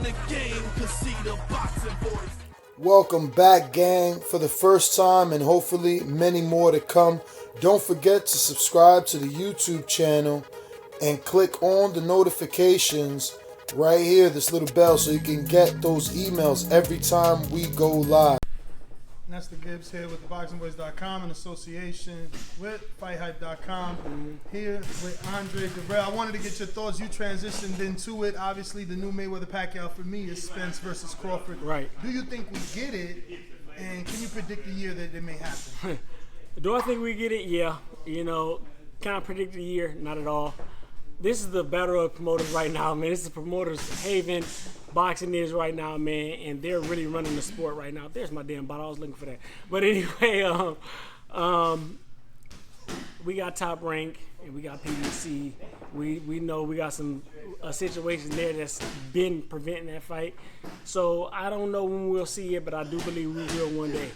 the game can see the boxing voice. Welcome back, gang, for the first time and hopefully many more to come. Don't forget to subscribe to the YouTube channel and click on the notifications right here, this little bell, so you can get those emails every time we go live. Nestor Gibbs here with ThaBoxingvoice.com in association with FightHype.com. Here with Andre Dirrell. I wanted to get your thoughts. You transitioned into it. Obviously, the new Mayweather-Pacquiao for me is Spence versus Crawford. Right. Do you think we get it? And can you predict the year that it may happen? Do I think we get it? Yeah. You know, can I predict the year? Not at all. This is the battle of promoters right now, man. This is the promoters' haven. Boxing is right now, man, and they're really running the sport right now. There's my damn bottle. I was looking for that. But anyway, we got Top Rank and we got PBC. We know we got some situation there that's been preventing that fight. So I don't know when we'll see it, but I do believe we will one day.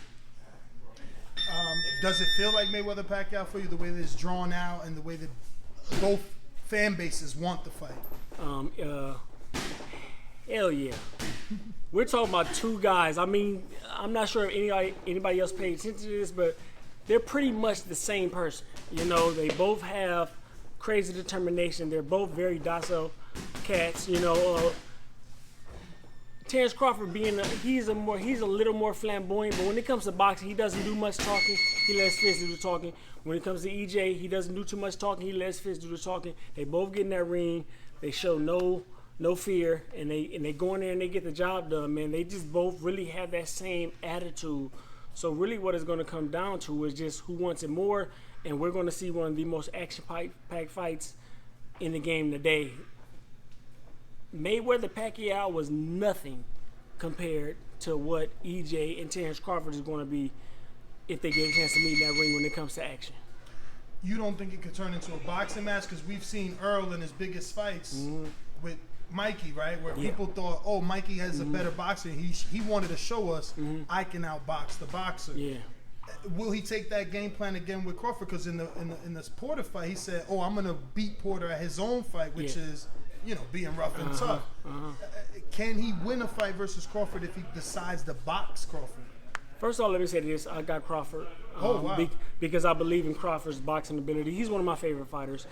Does it feel like Mayweather-Pacquiao for you, the way that it's drawn out and the way that both fan bases want the fight? Hell yeah. We're talking about two guys. I mean, I'm not sure if anybody else paid attention to this, but they're pretty much the same person. You know, they both have crazy determination. They're both very docile cats. You know, Terence Crawford he's a little more flamboyant, but when it comes to boxing, he doesn't do much talking. He lets Fitz do the talking. When it comes to EJ, he doesn't do too much talking. He lets Fitz do the talking. They both get in that ring. They show no fear, and they go in there and they get the job done, man. They just both really have that same attitude. So really what it's going to come down to is just who wants it more, and we're going to see one of the most action-packed fights in the game today. Mayweather-Pacquiao was nothing compared to what EJ and Terence Crawford is going to be if they get a chance to meet in that ring when it comes to action. You don't think it could turn into a boxing match? Because we've seen Errol in his biggest fights with Mikey, right? Where people thought, oh, Mikey has a better boxer. He wanted to show us, I can outbox the boxer. Yeah. Will he take that game plan again with Crawford? Because in this Porter fight, he said, oh, I'm going to beat Porter at his own fight, which is, you know, being rough and tough. Can he win a fight versus Crawford if he decides to box Crawford? First of all, let me say this. I got Crawford wow. because I believe in Crawford's boxing ability. He's one of my favorite fighters.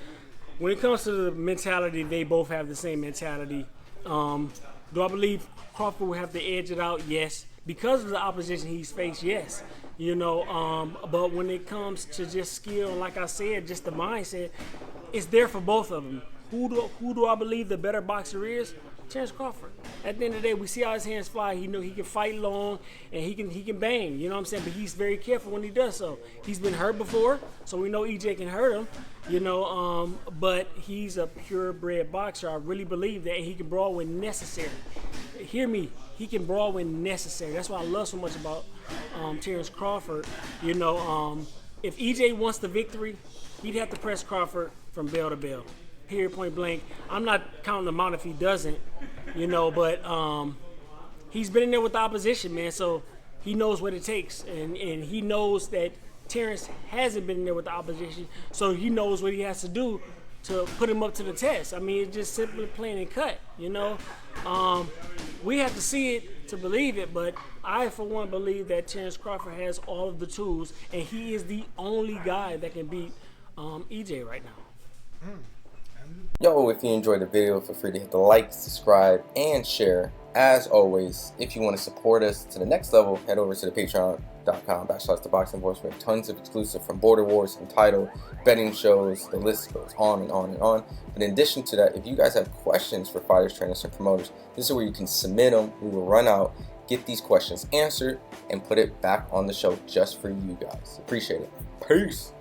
When it comes to the mentality, they both have the same mentality. Do I believe Crawford will have to edge it out? Yes. Because of the opposition he's faced, yes. You know, but when it comes to just skill, like I said, just the mindset, it's there for both of them. Who do I believe the better boxer is? Terence Crawford. At the end of the day, we see how his hands fly. He know he can fight long and he can bang. You know what I'm saying? But he's very careful when he does so. He's been hurt before, so we know EJ can hurt him. You know, but he's a purebred boxer. I really believe that, and he can brawl when necessary. Hear me. He can brawl when necessary. That's why I love so much about Terence Crawford. You know, if EJ wants the victory, he'd have to press Crawford from bell to bell. Period, point blank. I'm not counting him out if he doesn't, you know, but he's been in there with the opposition, man, so he knows what it takes, and he knows that Terence hasn't been in there with the opposition, so he knows what he has to do to put him up to the test. I mean, it's just simply plain and cut, you know. We have to see it to believe it, but I, for one, believe that Terence Crawford has all of the tools, and he is the only guy that can beat EJ right now. Yo, if you enjoyed the video, feel free to hit the like, subscribe, and share. As always, if you want to support us to the next level, head over to the patreon.com/ThaBoxingVoice. We have tons of exclusive from Border Wars, Entitled, betting shows, the list goes on and on and on. But in addition to that, if you guys have questions for fighters, trainers, and promoters, this is where you can submit them. We will run out, get these questions answered, and put it back on the show just for you guys. Appreciate it. Peace.